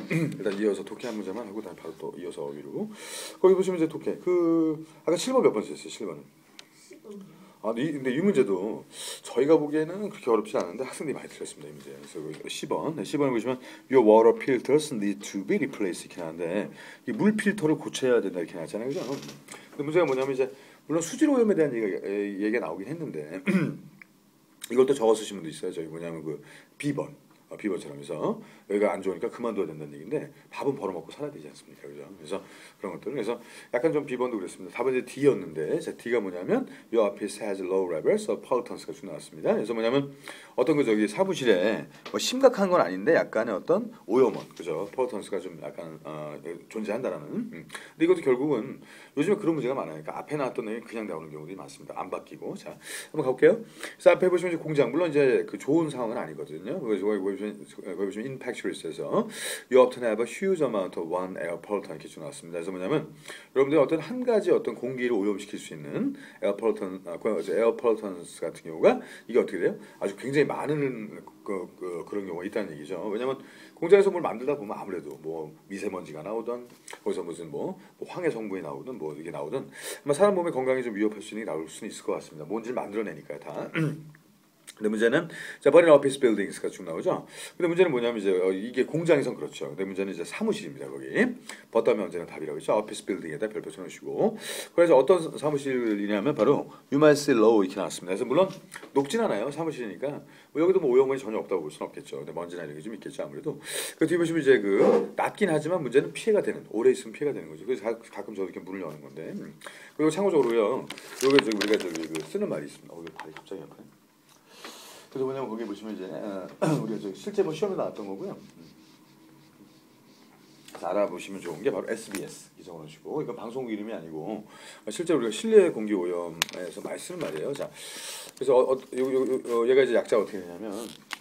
일단 이어서 독해 한 문제만 하고 다음 바로 또 이어서 어휘로. 거기 보시면 이제 독해 아까 7번 몇 번 쓰셨어요? 7번은. 10번이요. 근데 이 문제도 저희가 보기에는 그렇게 어렵지 않은데 학생들이 많이 틀렸습니다. 이 문제. 그래서 10번. 10번에 보시면 Your water filters need to be replaced 이렇게 나왔는데 이 물 필터를 고쳐야 된다 이렇게 나왔잖아요. 그죠? 근데 문제가 뭐냐면 이제 물론 수질 오염에 대한 얘기가 나오긴 했는데 이걸 또 적어 쓰신 분도 있어요. 저기 뭐냐면 그 B번. 비번처럼 해서 여기가 안 좋으니까 그만둬야 된다는 얘기인데 밥은 벌어먹고 살아야 되지 않습니까? 그죠? 그래서 그런 것들. 그래서 약간 좀 비번도 그랬습니다. 답은 이제 D였는데 D가 뭐냐면 Your office has low levels of pollutants가 쭉 나왔습니다. 그래서 뭐냐면 어떤 그 저기 사무실에 뭐 심각한 건 아닌데 약간의 어떤 오염원, 그죠? pollutants가 좀 약간 존재한다라는. 근데 이것도 결국은 요즘에 그런 문제가 많아요. 그러니까 앞에 나왔던 내용이 그냥 나오는 경우들이 많습니다. 안 바뀌고. 자, 한번 가볼게요. 그래서 앞에 보시면 이제 공장 물론 이제 그 좋은 상황은 아니거든요. 그래서 거기 보시면 in factories에서 you often have a huge amount of one air pollutant 이렇게 쭉 나왔습니다. 그래서 뭐냐면 여러분들이 어떤 한 가지 어떤 공기를 오염시킬 수 있는 air pollutants 같은 경우가 이게 어떻게 돼요? 아주 굉장히 많은 그런 경우가 있다는 얘기죠. 왜냐하면 공장에서 뭘 만들다 보면 아무래도 뭐 미세먼지가 나오든 거기서 무슨 뭐 황해 성분이 나오든 뭐 이게 나오든 아마 사람 몸의 건강에 좀 위협할 수 있는 게 나올 수는 있을 것 같습니다. 뭔지를 만들어내니까요 다. 근데 문제는 자 버린 오피스 빌딩스가 쭉 나오죠. 근데 문제는 뭐냐면 이제 이게 공장에선 그렇죠. 근데 문제는 이제 사무실입니다. 거기 버터면 언제나 답이라고 했죠. 오피스 빌딩에다 별표 쳐놓으시고 그래서 어떤 사무실이냐면 바로 유마스 로우 이렇게 나왔습니다. 그래서 물론 높진 않아요. 사무실이니까 뭐 여기도 뭐 오염원이 전혀 없다고 볼 수는 없겠죠. 근데 먼지나 이런 게 좀 있겠죠. 아무래도 그 뒤에 보시면 이제 그 낮긴 하지만 문제는 피해가 되는 오래 있으면 피해가 되는 거죠. 그래서 가끔 저도 이렇게 물을 여는 건데 그리고 참고적으로요. 여기 저기 우리가 저기 그 쓰는 말이 있습니다. 여기 발이 갑자기 아파요. 그래서 뭐냐면 거기 보시면 이제 우리가 저 실제 뭐 시험에 나왔던 거고요. 그래서 알아보시면 좋은 게 바로 SBS 이 적어놓으시고 이건 방송국 이름이 아니고 실제 우리가 실내 공기 오염에서 많이 쓰는 말이에요. 자, 그래서 얘가 이제 약자가 어떻게 되냐면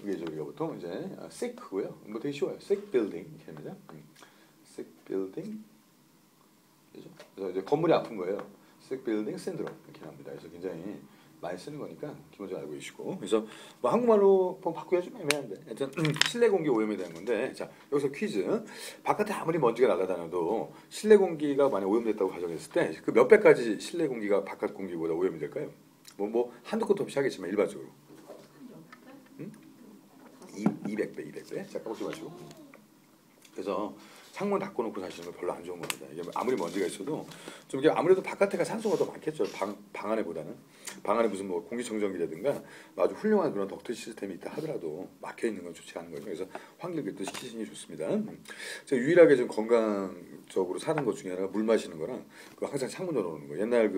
이게 저기가 보통 이제 sick고요. 뭐 되게 쉬워요. sick building 이렇게 합니다. sick building 그죠? 그래서 이제 건물이 아픈 거예요. sick building syndrome 이렇게 합니다. 그래서 굉장히 많이 쓰는 거니까 기본적으로 알고 계시고 그래서 뭐 한국말로 바꾸기가 좀 애매한데 하여튼 실내 공기 오염에 대한 건데 자 여기서 퀴즈 바깥에 아무리 먼지가 날아다녀도 실내 공기가 만약 오염됐다고 가정했을 때 그 몇 배까지 실내 공기가 바깥 공기보다 오염이 될까요? 뭐 한두 끝도 없이 하겠지만 일반적으로 200배 자 까먹지 마시고 그래서 창문 닫고 놓고 사시는 거 별로 안 좋은 겁니다. 이게 아무리 먼지가 있어도 좀 이게 아무래도 바깥에가 산소가 더 많겠죠. 방 안에보다는 방 안에 무슨 뭐 공기청정기라든가 아주 훌륭한 그런 덕트 시스템이 있다 하더라도 막혀 있는 건 좋지 않은 거죠. 그래서 환기를 시키시는 게 좋습니다. 제가 유일하게 좀 건강적으로 사는 것 중에 하나가 물 마시는 거랑 그 항상 창문 열어놓는 거. 옛날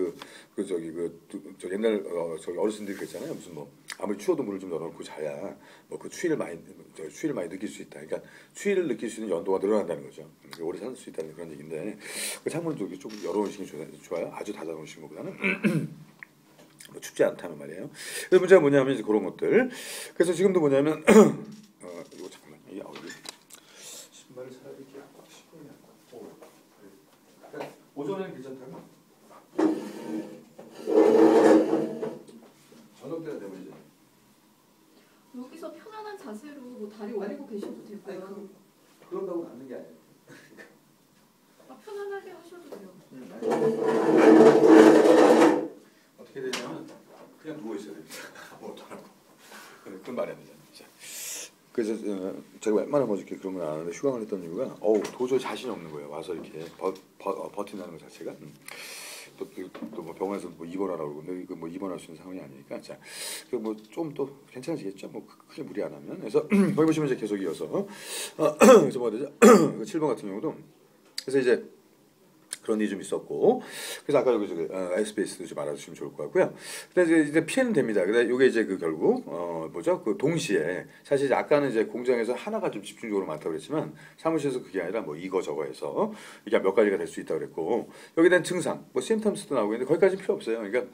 옛날 저기 어르신들이 그랬잖아요. 무슨 뭐 아무리 추워도 문을 좀 열어놓고 자야 뭐 그 추위를 많이 느낄 수 있다. 그러니까 추위를 느낄 수 있는 연도가 늘어난다는 거죠. 오래 살 수 있다는 그런 얘기인데 그 창문을 좀 열어놓으시는 게 좋아요. 아주 닫아놓으시는 것보다는 뭐 춥지 않다는 말이에요. 그래서 문제가 뭐냐면 이제 그런 것들. 그래서 지금도 뭐냐면 이거 잠깐만 이게 신발을 차라리 이렇게 오전에는 괜찮다면 저녁 때가 되면 이제 여기서 편안한 자세로 뭐 다리 올리고 계셔도 되고요. 그런다고 앉는 게 아니에요. 편안하게 하셔도 돼요. 어떻게 되냐면 그냥 누워 있어야 됩니다. 아무것도 안 하고. 그건 말이 안 되잖아요. 그래서 제가 웬만하면 이렇게 그런 걸 안 하는데 휴강을 했던 이유가 도저히 자신이 없는 거예요. 와서 이렇게 버틴다는 것 자체가. 또 뭐 병원에서 뭐 입원하라고 그러는데 이거 뭐 입원할 수 있는 상황이 아니니까 자, 그 뭐 좀 또 괜찮아지겠죠. 뭐 크게 무리 안 하면. 그래서 거기 보시면 이제 계속 이어서 그래서 뭐가 되죠? 7번 같은 경우도 그래서 이제 그런 일이 좀 있었고 그래서 아까 여기 SBS도 좀 알아주시면 좋을 것 같고요. 근데 이제 피해는 됩니다. 근데 이게 이제 그 결국 뭐죠? 그 동시에 사실 이제 아까는 이제 공장에서 하나가 좀 집중적으로 많다고 그랬지만 사무실에서 그게 아니라 뭐 이거 저거 해서 이게 몇 가지가 될 수 있다고 그랬고 여기에 대한 증상 뭐 심텀스도 나오고 있는데 거기까지 필요 없어요. 그러니까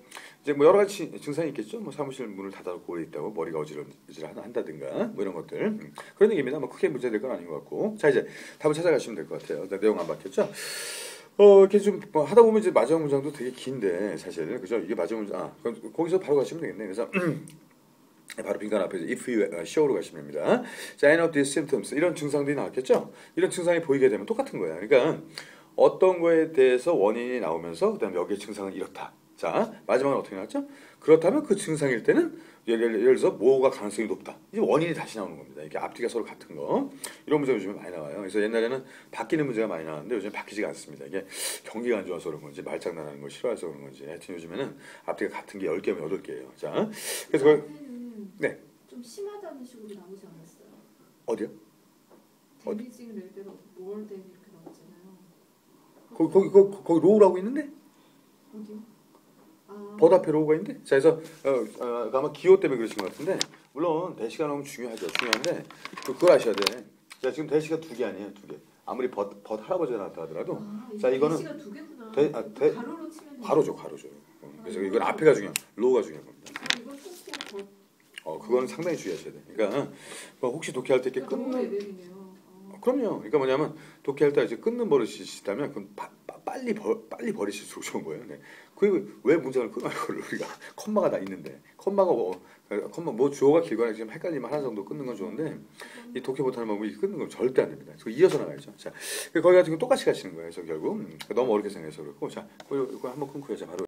이제 뭐 여러 가지 증상이 있겠죠. 뭐 사무실 문을 닫아놓고 있다고 머리가 어지러한다든가 뭐 이런 것들 그런 얘기입니다. 뭐 크게 문제될 건 아닌 것 같고 자 이제 답을 찾아가시면 될 것 같아요. 내용 안 바뀌었죠? 이렇게 좀 하다 보면 이제 마지막 문장도 되게 긴데 사실 그죠? 이게 마지막 문장 거기서 바로 가시면 되겠네. 그래서 바로 빈칸 앞에서 if you show로 가시면 됩니다. 자, any of these symptoms 이런 증상들이 나왔겠죠? 이런 증상이 보이게 되면 똑같은 거예요. 그러니까 어떤 거에 대해서 원인이 나오면서 그다음에 여기에 증상은 이렇다. 자, 마지막은 어떻게 나왔죠? 그렇다면 그 증상일 때는 예를 들어서 뭐가 가능성이 높다. 이제 원인이 다시 나오는 겁니다. 이렇게 앞뒤가 서로 같은 거. 이런 문제가 요즘에 많이 나와요. 그래서 옛날에는 바뀌는 문제가 많이 나왔는데 요즘 바뀌지가 않습니다. 이게 경기가 안 좋아서 그런 건지 말장난하는 걸 싫어해서 그런 건지 하여튼 요즘에는 앞뒤가 같은 게 10개면 8개예요. 자, 그래서 앞에는 네. 좀 심하다는 식으로 나오지 않았어요? 어디요? 데미징 레벨 오브 more than 이렇게 나왔잖아요. 거기 로우라고 있는데? 어디요? 아, 버 앞에 로우가 있는데? 자, 그래서 아마 기호 때문에 그러신 것 같은데 물론 대시가 너무 중요하죠. 중요한데 그걸 아셔야 돼. 자, 지금 대시가 2개 아니에요. 2개. 아무리 벗 할아버지가 나왔다 하더라도 자, 이거는 대시가 두 개구나. 대- 가로로 치면 가로죠. 그래서 이건 앞에가 중요한 로우가 중요한 겁니다. 이건 토끼 그거는 상당히 주의하셔야 돼. 그러니까 혹시 독해할 때 이렇게 너무 끊는 레벨이네요. 그럼요. 그러니까 뭐냐면 독해할 때 이제 끊는 버릇이 있다면 그건 빨리 버리실수록 좋은 거예요. 네. 그왜 문장을 끊어요? 그걸 우리가 컴마가 다 있는데 컴마가 컴마 뭐 주어가 길거나 지금 헷갈리면 하나 정도 끊는 건 좋은데 이 독해 못하는 방법이 끊는 건 절대 안 됩니다. 그래서 이어서 나가야죠. 자, 거기 같은 거 똑같이 가시는 거예요. 그래서 결국 너무 어렵게 생각해서 그렇고 자, 이거 한번 끊고요. 자, 바로.